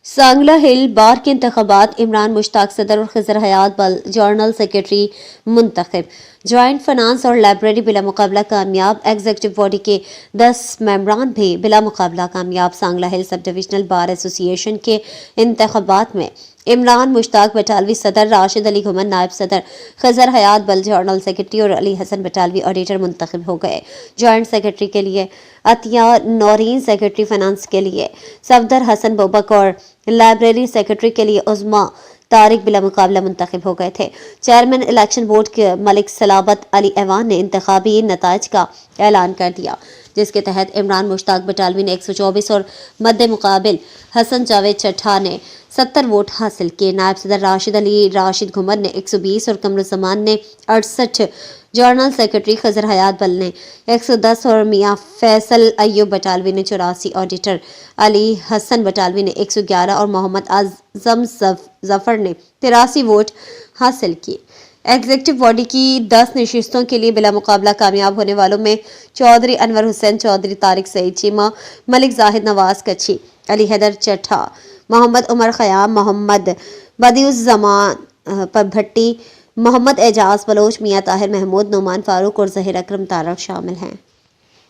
سانگلہ ہل بار کے انتخابات، عمران مشتاق صدر اور خضر حیات بل جنرل سیکرٹری منتخب۔ جوائنٹ فنانس اور لائبریری بلا مقابلہ کامیاب، ایگزیکٹو باڈی کے 10 ممبران بھی بلا مقابلہ کامیاب۔ سانگلہ ہل سب ڈویژنل بار ایسوسی ایشن کے انتخابات میں عمران مشتاق بٹالوی صدر، راشد علی گھمن نائب صدر، خضر حیات بل جنرل سیکرٹری اور علی حسن بٹالوی آڈیٹر منتخب ہو گئے۔ جوائنٹ سیکرٹری کے لیے عطیہ نورین، سیکرٹری فنانس کے لیے صفدر حسن بوبک اور لائبریری سیکرٹری کے لیے عظما طارق بلا مقابلہ منتخب ہو گئے تھے۔ چیئرمین الیکشن بورڈ کے ملک صلابت علی ایوان نے انتخابی نتائج کا اعلان کر دیا، جس کے تحت عمران مشتاق بٹالوی نے 124 اور مد مقابل حسن جاوید چٹھا نے 70 ووٹ حاصل کیے۔ نائب صدر راشد علی راشد گھمن نے 120 اور قمر الزمان نے 68، جنرل سیکرٹری خضر حیات بل نے 110 اور میاں فیصل ایوب بٹالوی نے 84، آڈیٹر علی حسن بٹالوی نے 111 اور محمد اعظم ظفر نے 83 ووٹ حاصل کیے۔ ایگزیکٹو باڈی کی 10 نشستوں کے لیے بلا مقابلہ کامیاب ہونے والوں میں چودھری انور حسین چودھری، طارق سعید چیمہ، ملک زاہد نواز کچھی، علی حیدر چٹھا، محمد عمر خیام، محمد بدیع الزمان بھٹی، محمد اعجاز بلوچ، میاں طاہر محمود، نعمان فاروق اور ظہیر اکرم تارڑ شامل ہیں۔